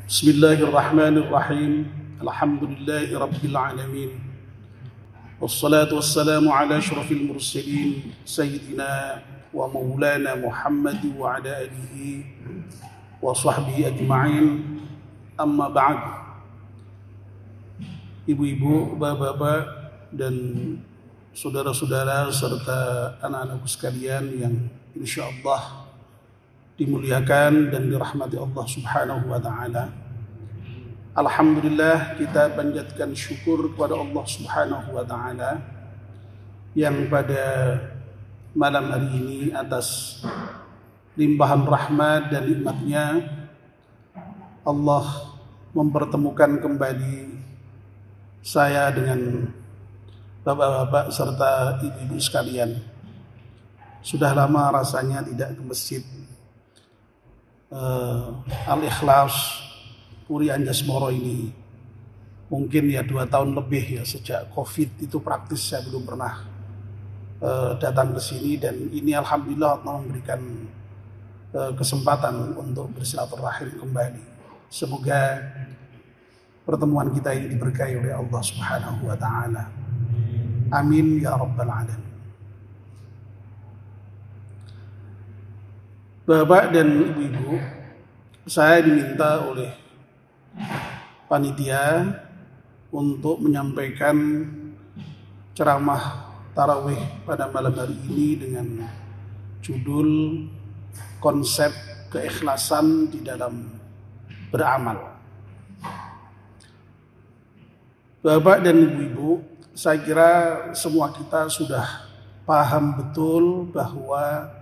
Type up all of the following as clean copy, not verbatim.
Bismillahirrahmanirrahim. Alhamdulillahi rabbil alamin. Wassalatu wassalamu ala asyrafil mursalin sayyidina wa maulana Muhammad wa ala alihi wa sahbihi ajma'in. Amma ba'd. Ibu-ibu, bapak-bapak dan saudara-saudara serta anak-anakku sekalian yang insyaallah dimuliakan dan dirahmati Allah Subhanahu wa taala. Alhamdulillah, kita panjatkan syukur kepada Allah Subhanahu wa taala yang pada malam hari ini atas limpahan rahmat dan nikmat-Nya Allah mempertemukan kembali saya dengan bapak-bapak serta ibu-ibu sekalian. Sudah lama rasanya tidak ke masjid Al-Ikhlas Puri Anjasmara ini. Mungkin ya 2 tahun lebih ya, sejak Covid itu praktis saya belum pernah datang ke sini, dan ini alhamdulillah Allah memberikan kesempatan untuk bersilaturahim kembali. Semoga pertemuan kita ini diberkahi oleh Allah Subhanahu wa taala. Amin ya rabbal alamin. Bapak dan ibu-ibu, saya diminta oleh panitia untuk menyampaikan ceramah tarawih pada malam hari ini dengan judul konsep keikhlasan di dalam beramal. Bapak dan ibu-ibu, saya kira semua kita sudah paham betul bahwa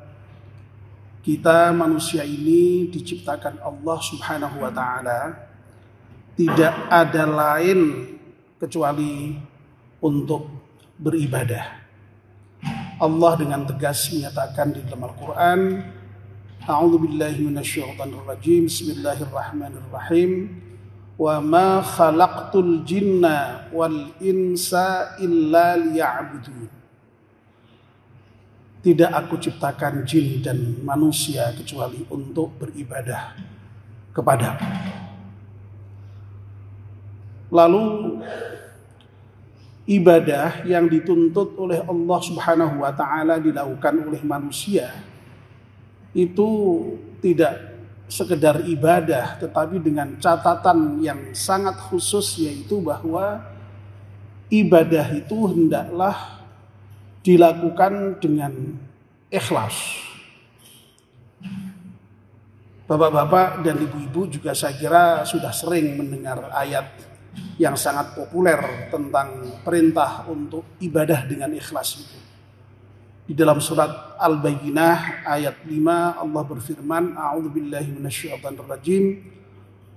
kita manusia ini diciptakan Allah Subhanahu wa taala, tidak ada lain kecuali untuk beribadah. Allah dengan tegas menyatakan di dalam Al-Qur'an, A'udzubillahi minasyaitonirrajim, Bismillahirrahmanirrahim, wa ma khalaqtul jinna wal insa illa liya'budun. Tidak aku ciptakan jin dan manusia kecuali untuk beribadah kepadaku. Lalu ibadah yang dituntut oleh Allah Subhanahu wa taala dilakukan oleh manusia itu tidak sekedar ibadah, tetapi dengan catatan yang sangat khusus, yaitu bahwa ibadah itu hendaklah dilakukan dengan ikhlas. Bapak-bapak dan ibu-ibu juga saya kira sudah sering mendengar ayat yang sangat populer tentang perintah untuk ibadah dengan ikhlas itu. Di dalam surat Al-Bayyinah ayat 5 Allah berfirman, A'udzubillahi minasyaitonirrajim,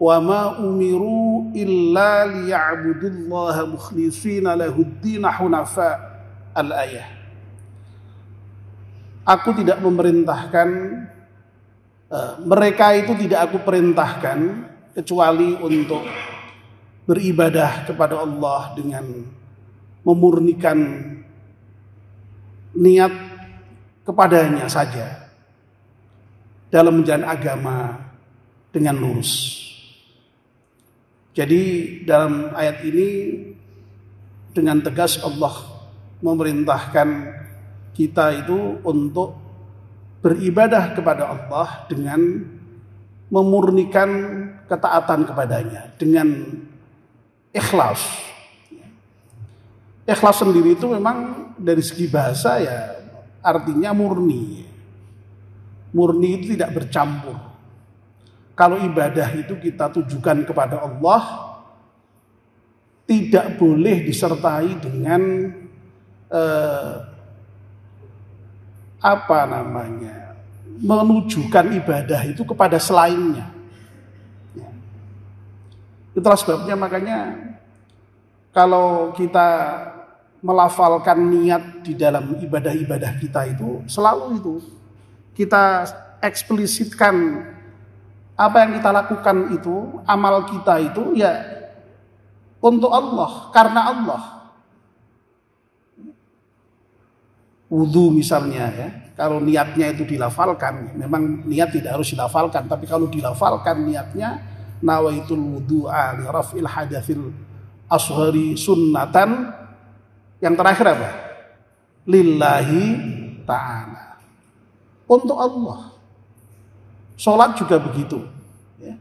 wa ma umiru illa liya'budullaha mukhlishina lahud-din hunafa. Al-ayah. Aku tidak memerintahkan, mereka itu tidak aku perintahkan kecuali untuk beribadah kepada Allah dengan memurnikan niat kepadanya saja dalam menjalani agama dengan lurus. Jadi dalam ayat ini dengan tegas Allah memerintahkan kita itu untuk beribadah kepada Allah dengan memurnikan ketaatan kepadanya dengan ikhlas. Ikhlas sendiri itu memang dari segi bahasa ya artinya murni. Murni itu tidak bercampur. Kalau ibadah itu kita tujukan kepada Allah, tidak boleh disertai dengan menunjukkan ibadah itu kepada selainnya. Itulah sebabnya makanya kalau kita melafalkan niat di dalam ibadah-ibadah kita itu selalu itu kita eksplisitkan apa yang kita lakukan itu, amal kita itu ya untuk Allah, karena Allah. Wudu misalnya ya, kalau niatnya itu dilafalkan, memang niat tidak harus dilafalkan, tapi kalau dilafalkan niatnya nawaitul wudu'a li raf'il hadatsil ashghari sunnatan. Yang terakhir apa? Lillahi ta'ala. Untuk Allah. Salat juga begitu. Ya.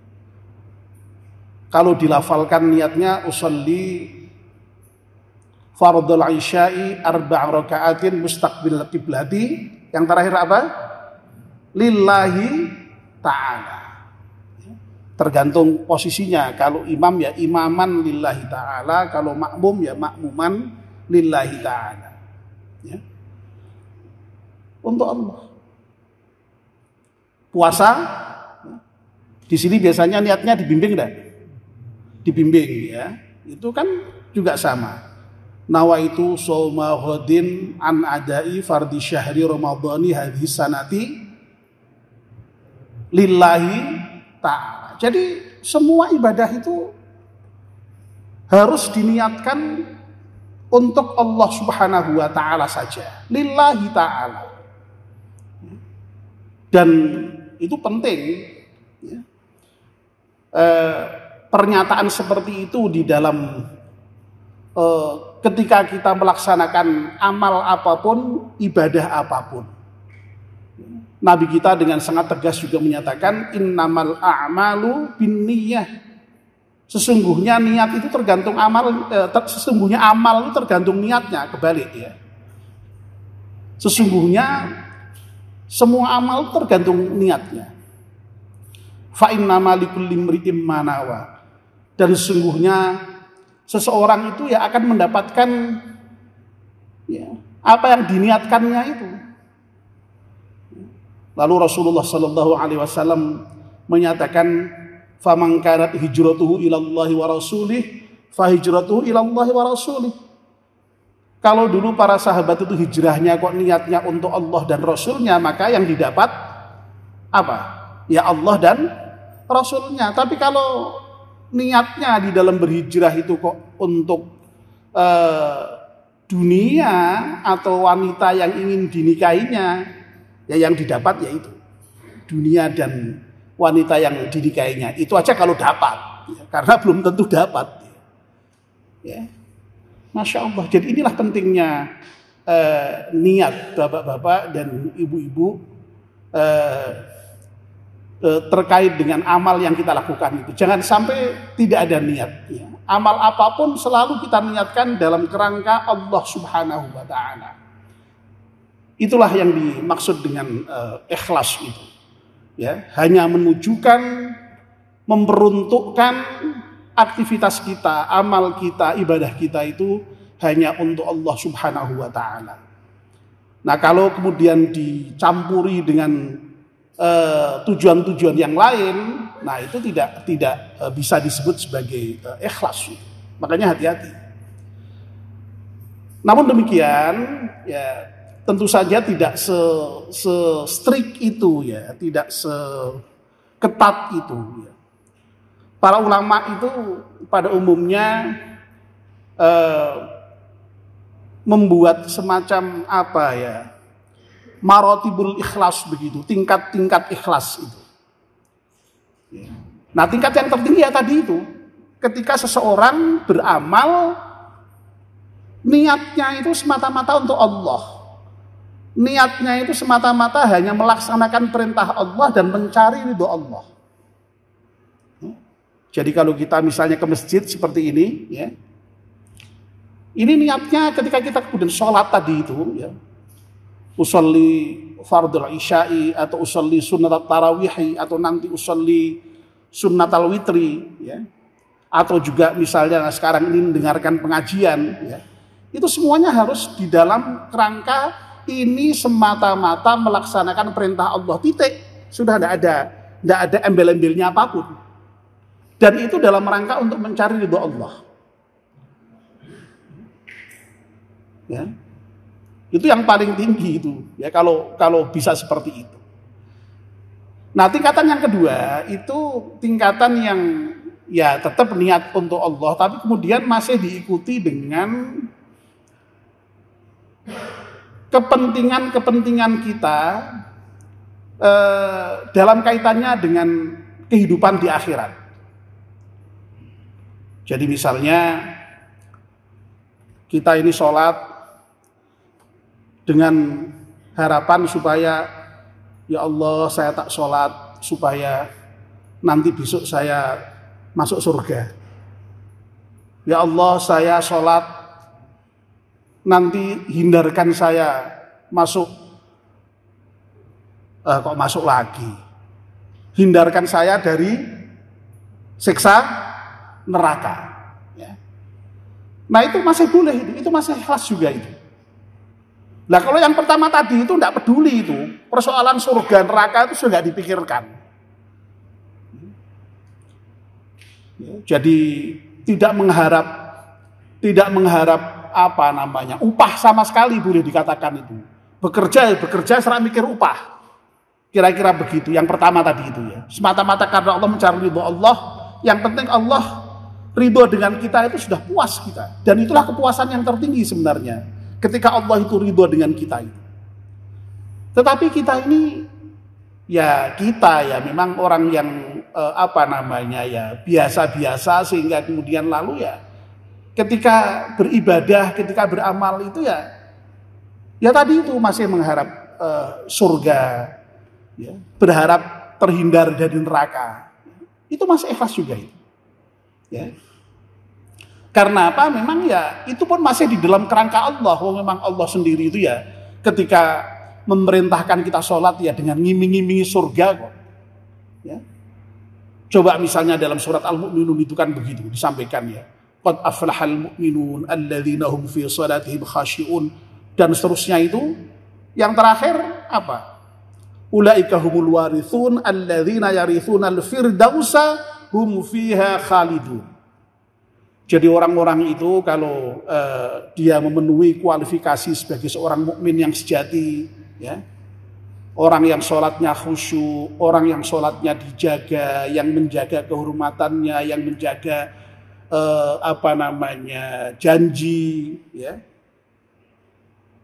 Kalau dilafalkan niatnya usolli fardul isya'i arba' raka'atin mustaqbil qiblati. Yang terakhir apa? Lillahi ta'ala. Tergantung posisinya. Kalau imam ya imaman lillahi ta'ala, kalau makmum ya makmuman lillahi ta'ala. Ya. Untuk Allah. Puasa di sini biasanya niatnya dibimbing enggak? Dibimbing ya. Itu kan juga sama. Nawaitu shauma ghadin an adai fardhi syahri ramadhani hadhihi sanati lillahi ta'ala. Jadi semua ibadah itu harus diniatkan untuk Allah Subhanahu wa ta'ala saja. Lillahi ta'ala. Dan itu penting. Ya. Pernyataan seperti itu di dalam ketika kita melaksanakan amal apapun, ibadah apapun. Nabi kita dengan sangat tegas juga menyatakan innamal a'malu binniyah. Sesungguhnya niat itu tergantung amal, sesungguhnya amal itu tergantung niatnya, kebalik ya. Sesungguhnya semua amal tergantung niatnya. Fa innama likulli imri'in ma nawa. Dan sesungguhnya seseorang itu ya akan mendapatkan ya, apa yang diniatkannya itu. Lalu Rasulullah sallallahu alaihi wasallam menyatakan faman kanat hijratuhu ilallahi wa rasulih fa hijratuhu ilallahi wa rasulih. Kalau dulu para sahabat itu hijrahnya kok niatnya untuk Allah dan Rasulnya, maka yang didapat apa? Ya Allah dan Rasulnya. Tapi kalau niatnya di dalam berhijrah itu kok untuk dunia atau wanita yang ingin dinikahinya, ya yang didapat yaitu dunia dan wanita yang dinikahinya. Itu aja kalau dapat, ya, karena belum tentu dapat. Ya. Masya Allah. Jadi inilah pentingnya niat bapak-bapak dan ibu-ibu terkait dengan amal yang kita lakukan itu. Jangan sampai tidak ada niat. Ya. Amal apapun selalu kita niatkan dalam kerangka Allah Subhanahu wa ta'ala. Itulah yang dimaksud dengan ikhlas itu. Ya, hanya menunjukkan, memperuntukkan aktivitas kita, amal kita, ibadah kita itu hanya untuk Allah Subhanahu wa ta'ala. Nah, kalau kemudian dicampuri dengan tujuan-tujuan yang lain, nah itu tidak bisa disebut sebagai ikhlas. Makanya hati-hati. Namun demikian, ya tentu saja tidak se-strict itu ya, tidak seketat itu ya. Para ulama itu pada umumnya membuat semacam apa ya, maratibul ikhlas begitu, tingkat-tingkat ikhlas itu. Nah, tingkat yang tertinggi ya tadi itu, ketika seseorang beramal niatnya itu semata-mata untuk Allah. Niatnya itu semata-mata hanya melaksanakan perintah Allah dan mencari ridho Allah. Jadi kalau kita misalnya ke masjid seperti ini, ya, ini niatnya ketika kita kemudian sholat tadi itu, ya, usolli fardul isya'i atau usolli sunnat tarawihi atau nanti usolli sunnat al-witri, ya, atau juga misalnya sekarang ini mendengarkan pengajian, ya, itu semuanya harus di dalam kerangka ini semata-mata melaksanakan perintah Allah, titik. Sudah tidak ada embel-embelnya apapun. Dan itu dalam rangka untuk mencari ridho Allah. Ya. Itu yang paling tinggi itu, ya, kalau bisa seperti itu. Nah, tingkatan yang kedua itu tingkatan yang ya tetap niat untuk Allah, tapi kemudian masih diikuti dengan kepentingan kita dalam kaitannya dengan kehidupan di akhirat. Jadi misalnya kita ini sholat dengan harapan supaya ya Allah saya tak sholat supaya nanti besok saya masuk surga. Ya Allah saya sholat nanti hindarkan saya masuk kok masuk lagi. Hindarkan saya dari siksa neraka. Ya. Nah itu masih boleh, itu masih ikhlas juga itu. Nah kalau yang pertama tadi itu tidak peduli itu, persoalan surga neraka itu sudah dipikirkan. Jadi tidak mengharap apa namanya upah sama sekali boleh dikatakan itu. Bekerja serah mikir upah. Kira-kira begitu. Yang pertama tadi itu ya. Semata-mata karena Allah mencari ridho Allah. Yang penting Allah ridho dengan kita itu sudah puas kita. Dan itulah kepuasan yang tertinggi sebenarnya. Ketika Allah itu ridho dengan kita itu. Tetapi kita ini ya memang orang yang biasa-biasa sehingga kemudian lalu ya ketika beribadah, ketika beramal itu ya tadi itu masih mengharap surga, ya, berharap terhindar dari neraka. Itu masih ikhlas juga itu. Ya. Karena apa? Memang ya itu pun masih di dalam kerangka Allah. Memang Allah sendiri itu ya ketika memerintahkan kita sholat ya dengan ngiming-ngimingi surga kok. Ya. Coba misalnya dalam surat Al-Mu'minun itu kan begitu disampaikan ya. Qad aflahal mu'minun alladzina hum fi shalatihim khashi'un dan seterusnya itu. Yang terakhir apa? Ulaika humul warithun alladzina yarithunal firdausa hum fiha khalidun. Jadi orang-orang itu kalau dia memenuhi kualifikasi sebagai seorang mukmin yang sejati, ya, orang yang sholatnya khusyuk, orang yang sholatnya dijaga, yang menjaga kehormatannya, yang menjaga janji, ya,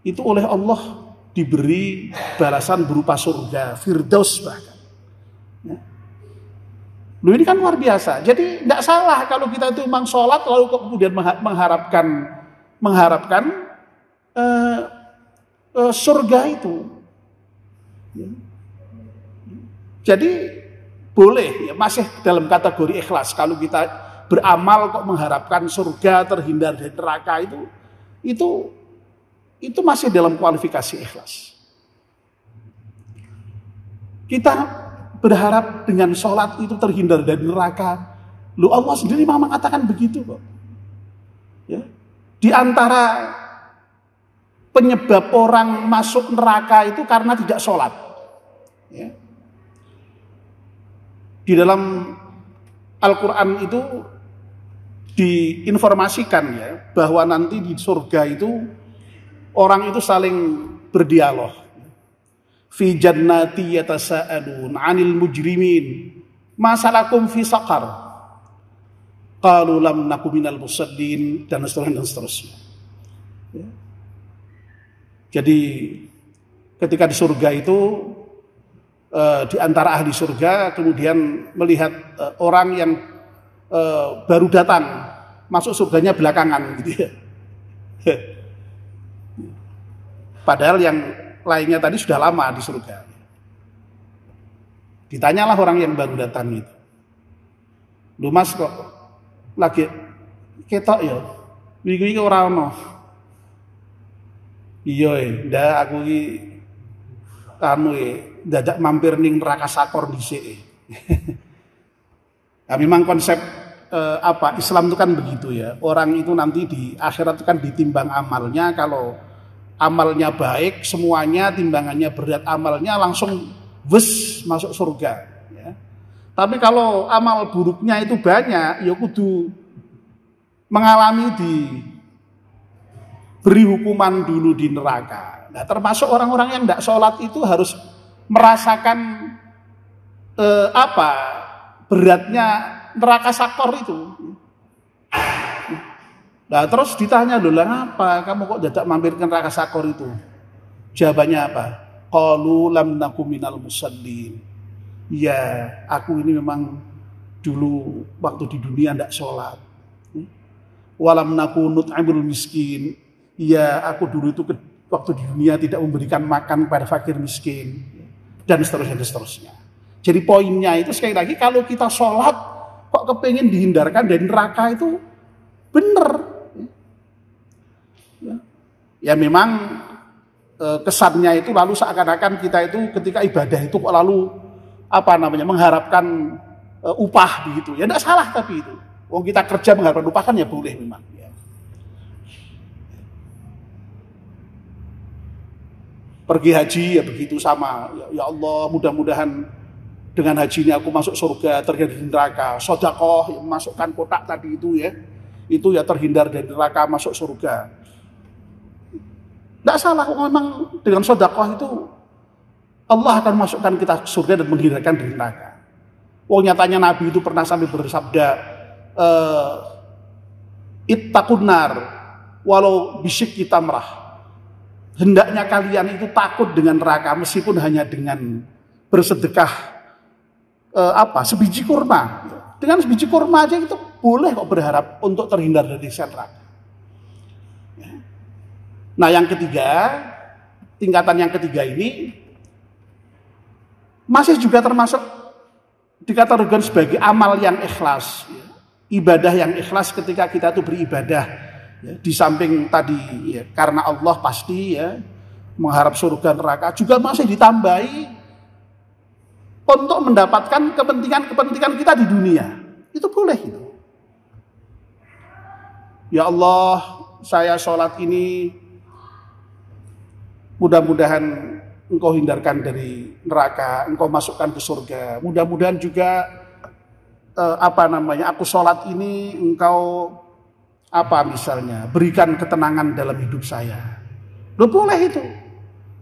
itu oleh Allah diberi balasan berupa surga, firdaus bahkan. Ya. Loh ini kan luar biasa. Jadi tidak salah kalau kita itu memang sholat lalu kemudian mengharapkan surga itu. Ya. Jadi boleh ya masih dalam kategori ikhlas kalau kita beramal kok mengharapkan surga terhindar dari neraka itu masih dalam kualifikasi ikhlas. Kita berharap dengan sholat itu terhindar dari neraka. Loh Allah sendiri memang mengatakan begitu kok. Ya. Di antara penyebab orang masuk neraka itu karena tidak sholat. Ya. Di dalam Al-Quran itu diinformasikan ya bahwa nanti di surga itu orang itu saling berdialog. Fi jannati yatasaalun 'anil mujrimin ma salakum fi saqar qalu lam naku minal musallin dan seterusnya. Ya. Jadi ketika di surga itu di antara ahli surga kemudian melihat orang yang baru datang masuk surganya belakangan gitu ya. Padahal yang lainnya tadi sudah lama di surga. Ditanyalah orang yang baru datang itu. Lu mas kok lagi ketok ya? Iki ora ono. Iya, ndak aku iki dadak mampir ning neraka sakor dhisik. Nah, memang konsep Islam itu kan begitu ya. Orang itu nanti di akhirat itu kan ditimbang amalnya, kalau amalnya baik, semuanya timbangannya berat amalnya langsung masuk surga. Ya. Tapi kalau amal buruknya itu banyak, ya kudu mengalami beri hukuman dulu di neraka. Nah, termasuk orang-orang yang tidak sholat itu harus merasakan beratnya neraka sakor itu. Nah terus ditanya dulu, apa kamu kok dadak mampir ke neraka sakor itu? Jawabannya apa? Qalu lam naku minal musallin. Ya, aku ini memang dulu waktu di dunia tidak sholat. Walam naku nut'imul miskin. Ya, aku dulu itu waktu di dunia tidak memberikan makan kepada fakir miskin, dan seterusnya dan seterusnya. Jadi poinnya itu sekali lagi, kalau kita sholat kok kepengen dihindarkan dari neraka itu benar. Ya memang kesannya itu lalu seakan-akan kita itu ketika ibadah itu kok lalu mengharapkan upah begitu. Ya tidak salah, tapi itu wong kita kerja mengharapkan upah kan ya boleh memang. Pergi haji ya begitu sama. Ya Allah, mudah-mudahan dengan haji ini aku masuk surga, terhindar dari neraka. Sedekah, masukkan kotak tadi itu ya terhindar dari neraka, masuk surga. Tidak salah, memang dengan sedekah itu Allah akan masukkan kita ke surga dan menghindarkan dari neraka. Nyatanya Nabi itu pernah sampai bersabda, ittaqun nar walau bisyikki tamrah. Hendaknya kalian itu takut dengan neraka meskipun hanya dengan bersedekah sebiji kurma. Dengan sebiji kurma aja itu boleh kok berharap untuk terhindar dari neraka. Nah, yang ketiga, tingkatan yang ketiga ini masih juga termasuk dikategorikan sebagai amal yang ikhlas, ibadah yang ikhlas ketika kita itu beribadah. Di samping tadi karena Allah pasti mengharap surga neraka, juga masih ditambahi untuk mendapatkan kepentingan kita di dunia. Itu boleh itu. Ya Allah, saya sholat ini mudah-mudahan Engkau hindarkan dari neraka, Engkau masukkan ke surga. Mudah-mudahan juga aku sholat ini Engkau misalnya berikan ketenangan dalam hidup saya. Loh, boleh itu.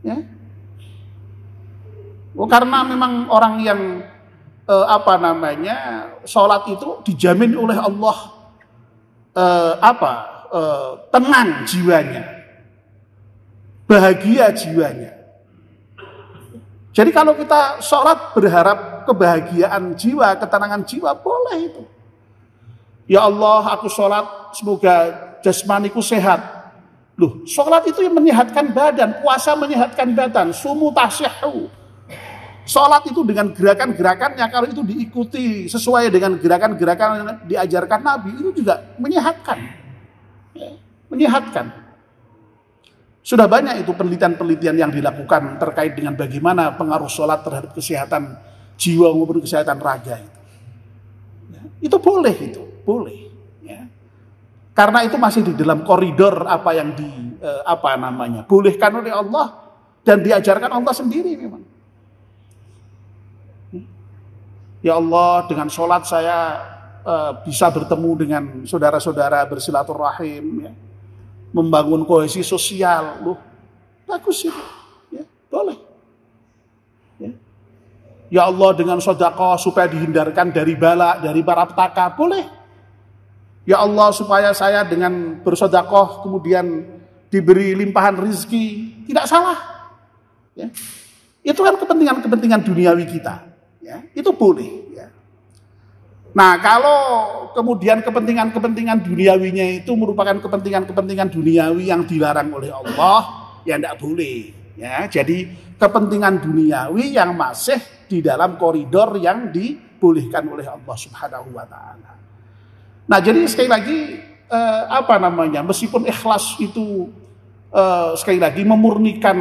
Ya. Karena memang orang yang sholat itu dijamin oleh Allah tenang jiwanya, bahagia jiwanya. Jadi kalau kita sholat berharap kebahagiaan jiwa, ketenangan jiwa, boleh itu. Ya Allah, aku sholat semoga jasmaniku sehat. Loh, sholat itu yang menyehatkan badan, puasa menyehatkan badan, sumu tasyahu. Sholat itu dengan gerakan-gerakannya, kalau itu diikuti sesuai dengan gerakan-gerakan yang diajarkan Nabi, itu juga menyehatkan. Menyehatkan. Sudah banyak itu penelitian-penelitian yang dilakukan terkait dengan bagaimana pengaruh sholat terhadap kesehatan jiwa maupun kesehatan raga itu. Itu boleh itu. Boleh, ya. Karena itu masih di dalam koridor apa yang bolehkan oleh Allah dan diajarkan Allah sendiri memang. Ya Allah, dengan sholat saya bisa bertemu dengan saudara-saudara, bersilaturahim, ya. Membangun kohesi sosial, loh, bagus itu, ya, boleh. Ya Allah, dengan sedekah supaya dihindarkan dari bala, dari para petaka, boleh. Ya Allah, supaya saya dengan bersedekah kemudian diberi limpahan rezeki, tidak salah. Ya. Itu kan kepentingan duniawi kita. Ya. Itu boleh. Ya. Nah, kalau kemudian kepentingan duniawinya itu merupakan kepentingan duniawi yang dilarang oleh Allah, ya tidak boleh. Ya. Jadi kepentingan duniawi yang masih di dalam koridor yang dibolehkan oleh Allah Subhanahu wa Ta'ala. Nah, jadi sekali lagi meskipun ikhlas itu sekali lagi memurnikan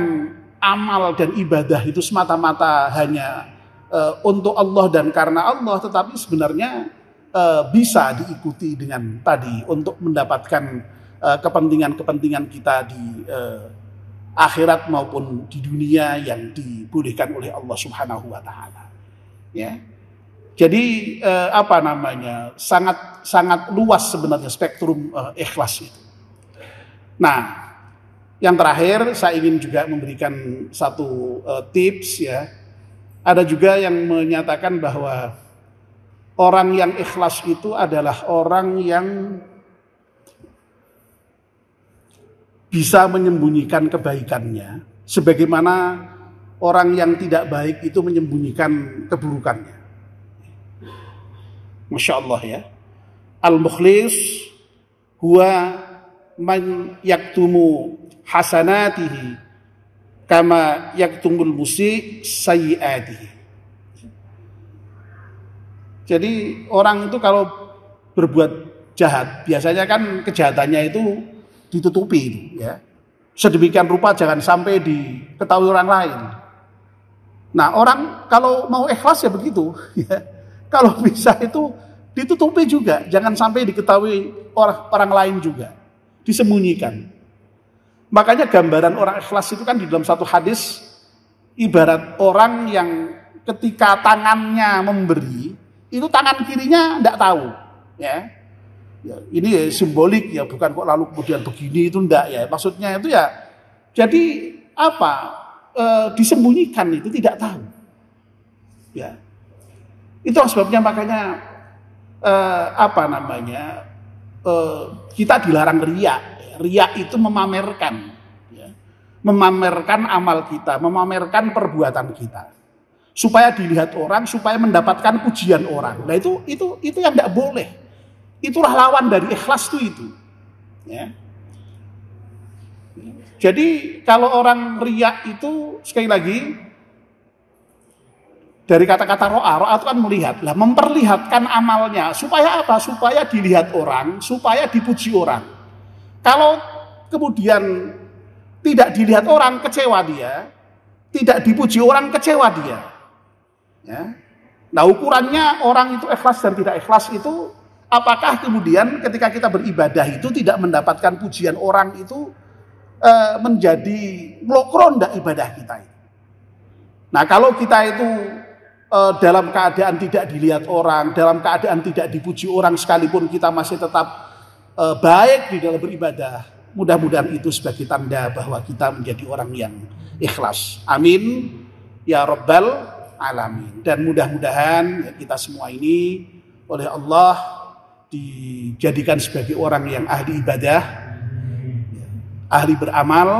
amal dan ibadah itu semata-mata hanya untuk Allah dan karena Allah, tetapi sebenarnya bisa diikuti dengan tadi untuk mendapatkan kepentingan kita di akhirat maupun di dunia yang dibolehkan oleh Allah Subhanahu wa Ta'ala. Ya. Jadi sangat luas sebenarnya spektrum ikhlas itu. Nah, yang terakhir saya ingin juga memberikan satu tips ya. Ada juga yang menyatakan bahwa orang yang ikhlas itu adalah orang yang bisa menyembunyikan kebaikannya, sebagaimana orang yang tidak baik itu menyembunyikan keburukannya. Masya Allah ya. Al-mukhlis huwa man yaktumu hasanatihi kama yaktumul musyi sayyiatihi. Jadi orang itu kalau berbuat jahat, biasanya kan kejahatannya itu ditutupi, ya. Sedemikian rupa jangan sampai diketahui orang lain. Nah, orang kalau mau ikhlas ya begitu, ya. Kalau bisa itu ditutupi juga, jangan sampai diketahui orang lain juga, disembunyikan. Makanya gambaran orang ikhlas itu kan di dalam satu hadis ibarat orang yang ketika tangannya memberi, itu tangan kirinya tidak tahu, ya. Ya, ini ya simbolik ya, bukan kok lalu kemudian begini itu enggak ya. Maksudnya itu ya, jadi apa? Disembunyikan itu tidak tahu. Ya, itu sebabnya makanya kita dilarang riya. Riya itu memamerkan, ya. Memamerkan amal kita, memamerkan perbuatan kita, supaya dilihat orang, supaya mendapatkan pujian orang. Nah itu yang tidak boleh. Itulah lawan dari ikhlas itu. Ya. Jadi kalau orang riya itu sekali lagi dari kata-kata ro'a itu kan melihat, lah memperlihatkan amalnya supaya apa? Supaya dilihat orang, supaya dipuji orang. Kalau kemudian tidak dilihat orang, kecewa dia, tidak dipuji orang, kecewa dia. Ya. Nah ukurannya orang itu ikhlas dan tidak ikhlas itu, apakah kemudian ketika kita beribadah itu tidak mendapatkan pujian orang itu menjadi melokro ndak ibadah kita itu. Nah kalau kita itu dalam keadaan tidak dilihat orang, dalam keadaan tidak dipuji orang sekalipun kita masih tetap baik di dalam beribadah, mudah-mudahan itu sebagai tanda bahwa kita menjadi orang yang ikhlas. Amin ya rabbal alamin. Dan mudah-mudahan kita semua ini oleh Allah dijadikan sebagai orang yang ahli ibadah, ahli beramal,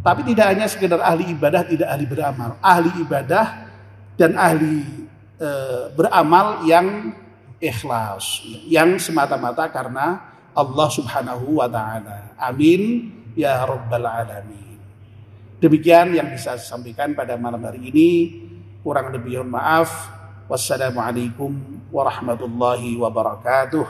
tapi tidak hanya sekedar ahli ibadah, tidak ahli beramal, ahli ibadah dan ahli beramal yang ikhlas, yang semata-mata karena Allah Subhanahu wa taala. Amin ya rabbal alamin. Demikian yang bisa saya sampaikan pada malam hari ini, kurang lebih mohon maaf. Wassalamualaikum warahmatullahi wabarakatuh.